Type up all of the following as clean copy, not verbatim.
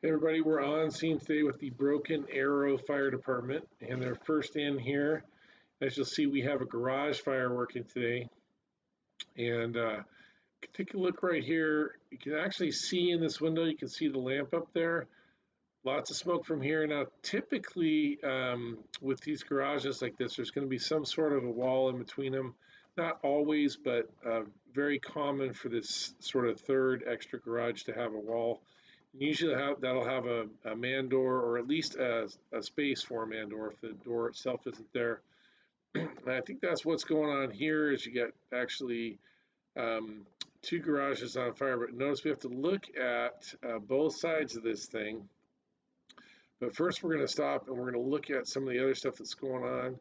Hey everybody, we're on scene today with the Broken Arrow Fire Department, and they're first in here. As you'll see, we have a garage fire working today, and take a look right here. You can actually see in this window, you can see the lamp up there. Lots of smoke from here. Now, typically with these garages like this, there's going to be some sort of a wall in between them. Not always, but very common for this sort of third extra garage to have a wall. Usually that'll have a man door, or at least a space for a man door if the door itself isn't there. And I think that's what's going on here is you get actually two garages on fire. But notice we have to look at both sides of this thing. But first we're going to stop and we're going to look at some of the other stuff that's going on.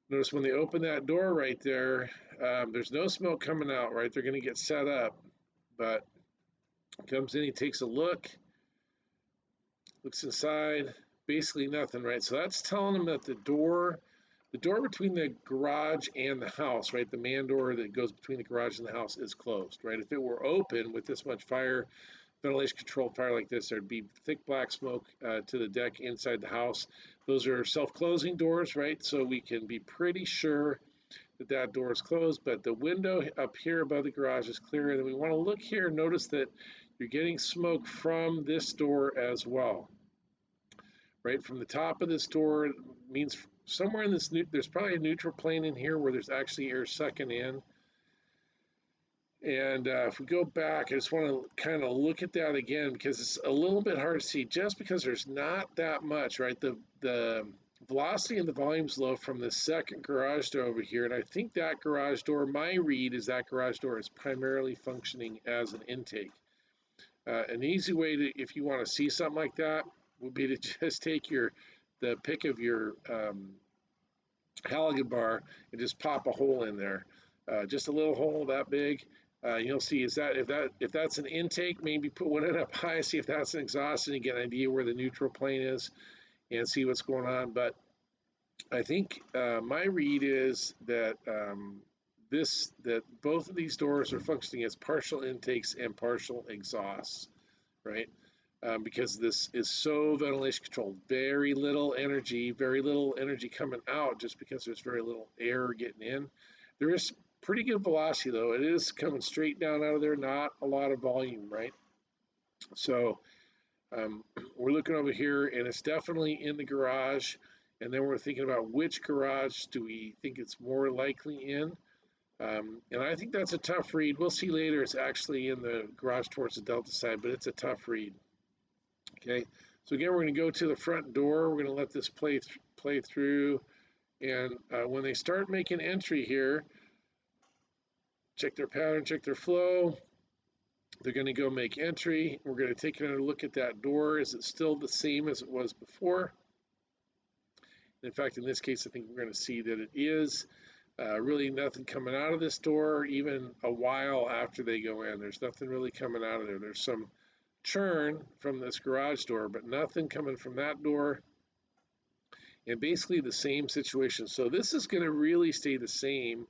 Notice when they open that door right there, there's no smoke coming out, right? They're going to get set up. But comes in, he takes a look, looks inside, basically nothing, right? So that's telling him that the door between the garage and the house, right, the man door that goes between the garage and the house is closed, right? If it were open with this much fire, ventilation controlled fire like this, there'd be thick black smoke to the deck inside the house. Those are self-closing doors, right? So we can be pretty sure that door is closed, but the window up here above the garage is clear. And we want to look here and notice that you're getting smoke from this door as well. Right from the top of this door, it means somewhere in this, there's probably a neutral plane in here where there's actually air sucking in. And if we go back, I just want to kind of look at that again because it's a little bit hard to see just because there's not that much, right? The velocity and the volume's low from the second garage door over here, and I think that garage door, my read is that garage door is primarily functioning as an intake. An easy way to, if you want to see something like that, would be to just take the pick of your Halligan bar and just pop a hole in there, just a little hole that big. You'll see if that's an intake, maybe put one up high, see if that's an exhaust, and you get an idea where the neutral plane is and see what's going on. But I think my read is that that both of these doors are functioning as partial intakes and partial exhausts, right? Because this is so ventilation controlled, very little energy coming out just because there's very little air getting in. There is pretty good velocity though. It is coming straight down out of there, not a lot of volume, right? So we're looking over here and it's definitely in the garage, and then we're thinking about which garage do we think it's more likely in. And I think that's a tough read. We'll see later it's actually in the garage towards the Delta side, but it's a tough read. Okay, so again, we're going to go to the front door. We're going to let this play through, and when they start making entry here, check their pattern, check their flow. They're going to go make entry. We're going to take another look at that door. Is it still the same as it was before? In fact, in this case, I think we're going to see that it is. Really nothing coming out of this door, even a while after they go in. There's nothing really coming out of there. There's some churn from this garage door, but nothing coming from that door. And basically the same situation. So this is going to really stay the same.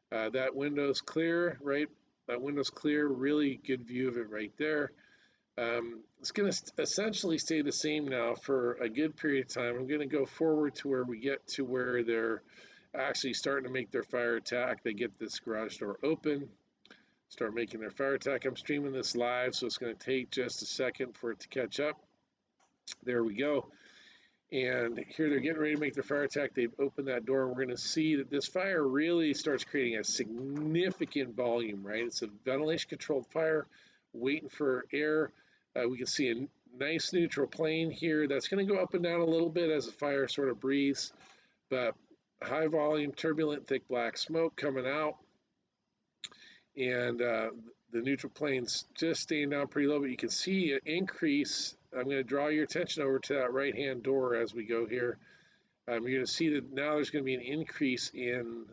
That window's clear, right? That window's clear, really good view of it right there. It's going to essentially stay the same now for a good period of time. I'm going to go forward to where we get to where they're actually starting to make their fire attack. They get this garage door open, start making their fire attack. I'm streaming this live, so it's going to take just a second for it to catch up. There we go. And here they're getting ready to make their fire attack. They've opened that door, and we're going to see that this fire really starts creating a significant volume, right? It's a ventilation-controlled fire, waiting for air. We can see a nice neutral plane here. That's going to go up and down a little bit as the fire sort of breathes, but high volume, turbulent, thick black smoke coming out. And the neutral plane's just staying down pretty low, but you can see an increase. I'm going to draw your attention over to that right-hand door as we go here. You're going to see that now there's going to be an increase in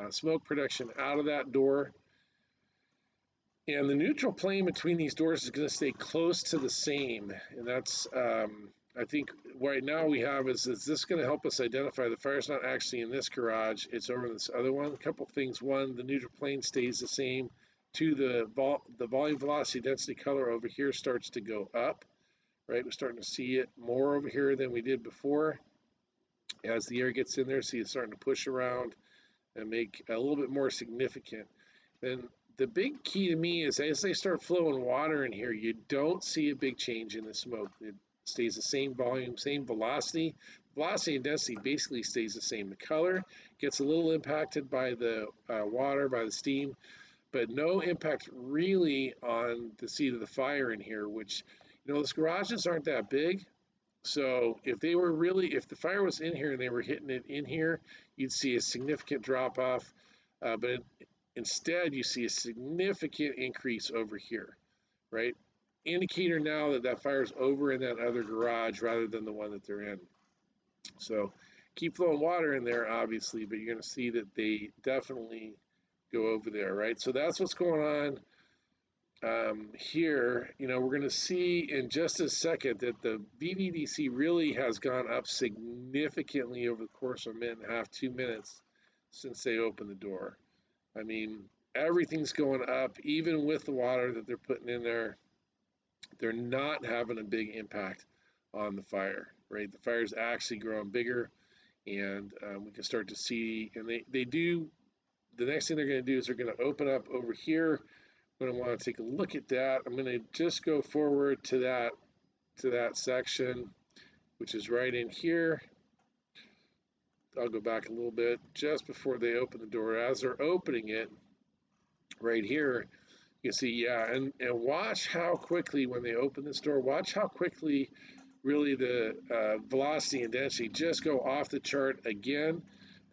smoke production out of that door. And the neutral plane between these doors is going to stay close to the same. And that's, I think, right now we have is this going to help us identify the fire's not actually in this garage. It's over in this other one. A couple things. One, the neutral plane stays the same. Two, the volume, velocity, density, color over here starts to go up, right? We're starting to see it more over here than we did before. As the air gets in there, see it's starting to push around and make a little bit more significant. Then the big key to me is as they start flowing water in here, you don't see a big change in the smoke. It stays the same volume, same velocity. Velocity and density basically stays the same. The color gets a little impacted by the water, by the steam, but no impact really on the seat of the fire in here, which, those garages aren't that big. So if the fire was in here and they were hitting it in here, you'd see a significant drop off. But instead, you see a significant increase over here, right? Indicator now that that fire's over in that other garage rather than the one that they're in. So keep flowing water in there, obviously, but you're going to see that they definitely go over there, right? So that's what's going on here. We're going to see in just a second that the VVDC really has gone up significantly over the course of a minute and a half, 2 minutes since they opened the door. I mean, everything's going up, even with the water that they're putting in there. They're not having a big impact on the fire, right? The fire's actually growing bigger, and we can start to see, and they do, the next thing they're going to do is they're going to open up over here. I'm going to want to take a look at that. I'm going to just go forward to that section, which is right in here. I'll go back a little bit just before they open the door. As they're opening it, right here, you can see, yeah, and watch how quickly when they open this door, watch how quickly really the velocity and density just go off the chart again.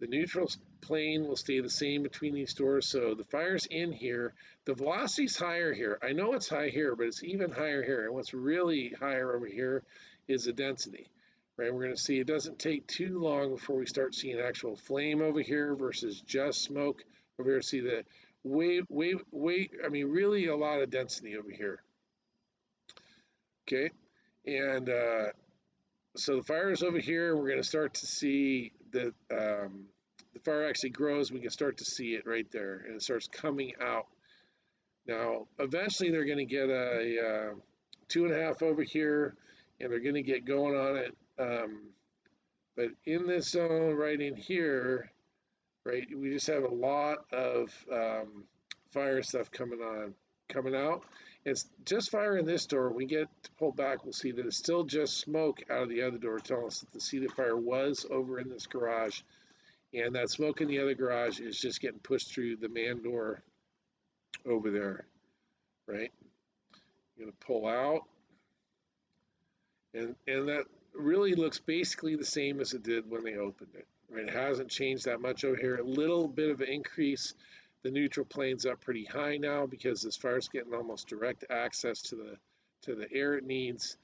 The neutral plane will stay the same between these doors, so the fire's in here. The velocity's higher here. I know it's high here, but it's even higher here. And what's really higher over here is the density, right? We're going to see it doesn't take too long before we start seeing actual flame over here versus just smoke over here. See the I mean, really a lot of density over here. Okay, and so the fire is over here. We're going to start to see that the fire actually grows. We can start to see it right there, and it starts coming out. Now, eventually, they're going to get a 2.5 over here, and they're going to get going on it. But in this zone right in here, right, we just have a lot of fire stuff coming out. It's just fire in this door. When we get to pull back, we'll see that it's still just smoke out of the other door, telling us that the seat of fire was over in this garage. And that smoke in the other garage is just getting pushed through the man door over there, right? You're going to pull out. And that really looks basically the same as it did when they opened it, right? It hasn't changed that much over here. A little bit of an increase. The neutral plane's up pretty high now because this fire's getting almost direct access to the air it needs.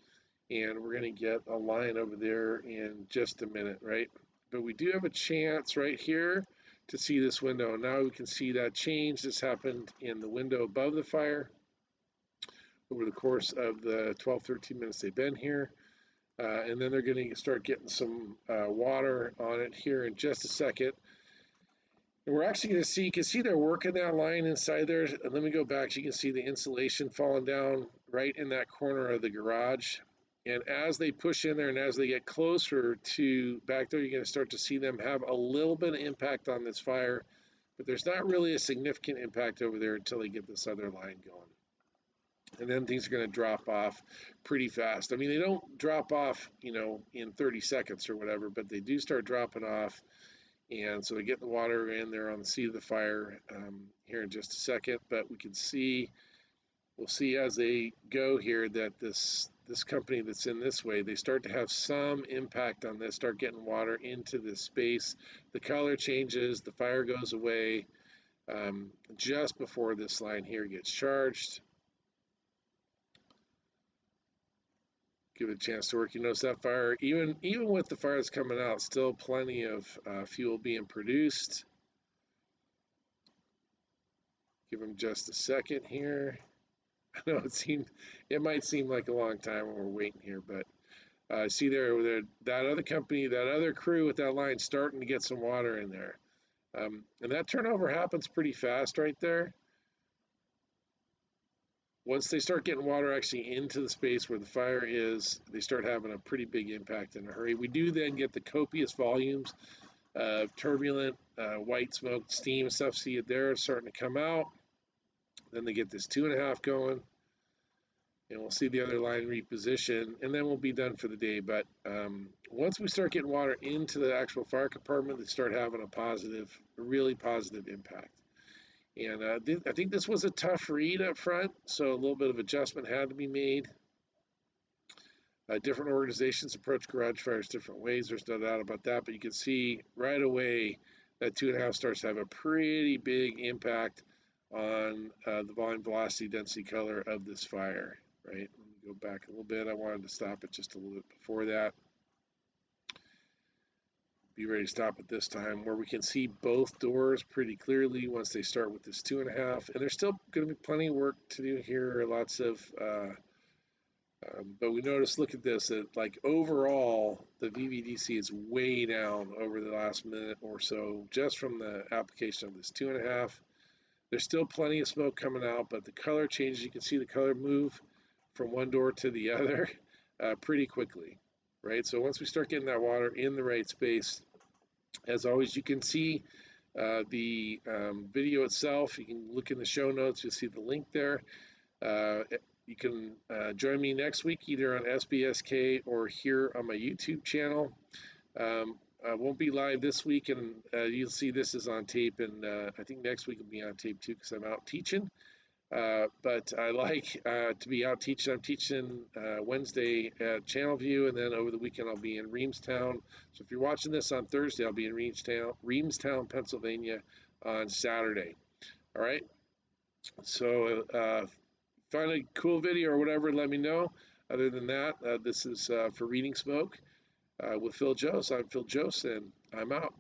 And we're going to get a line over there in just a minute, right? But we do have a chance right here to see this window. Now we can see that change. This happened in the window above the fire over the course of the 12, 13 minutes they've been here. And then they're going to start getting some water on it here in just a second. And we're actually going to see, you can see they're working that line inside there. And let me go back so you can see the insulation falling down right in that corner of the garage. And as they push in there and as they get closer to back there, you're going to start to see them have a little bit of impact on this fire. But there's not really a significant impact over there until they get this other line going. And then things are going to drop off pretty fast. I mean, they don't drop off, in 30 seconds or whatever, but they do start dropping off. And so we get the water in there on the seat of the fire here in just a second. But we'll see as they go here that this company that's in this way, they start to have some impact on this, start getting water into this space. The color changes, the fire goes away just before this line here gets charged. Give it a chance to work. You notice that fire, even with the fire that's coming out, still plenty of fuel being produced. Give them just a second here. I know it might seem like a long time when we're waiting here, but see there, that other company, that other crew with that line starting to get some water in there. And that turnover happens pretty fast right there. once they start getting water actually into the space where the fire is, they start having a pretty big impact in a hurry. We do then get the copious volumes of turbulent white smoke, steam and stuff. See it there starting to come out. Then they get this 2.5 going, and we'll see the other line reposition, and then we'll be done for the day. But once we start getting water into the actual fire compartment, they start having a really positive impact. And I think this was a tough read up front, so a little bit of adjustment had to be made. Different organizations approach garage fires different ways. There's no doubt about that, but you can see right away that 2.5 starts to have a pretty big impact on the volume, velocity, density, color of this fire, right? Let me go back a little bit. I wanted to stop it just a little bit before that. Be ready to stop it this time, where we can see both doors pretty clearly once they start with this 2.5. And there's still going to be plenty of work to do here, lots of, but we notice, look at this, that like overall, the VVDC is way down over the last minute or so, just from the application of this 2.5. There's still plenty of smoke coming out, but the color changes. You can see the color move from one door to the other pretty quickly, right? So once we start getting that water in the right space, as always, you can see the video itself. You can look in the show notes. You'll see the link there. You can join me next week either on SBSK or here on my YouTube channel. I won't be live this week, and you'll see this is on tape, and I think next week will be on tape too because I'm out teaching. But I like to be out teaching. I'm teaching Wednesday at Channelview, and then over the weekend I'll be in Reamstown. So if you're watching this on Thursday, I'll be in Reamstown, Pennsylvania on Saturday. All right. So find a cool video or whatever, let me know. Other than that, this is for Reading Smoke with Phil Jost. I'm Phil Jost, and I'm out.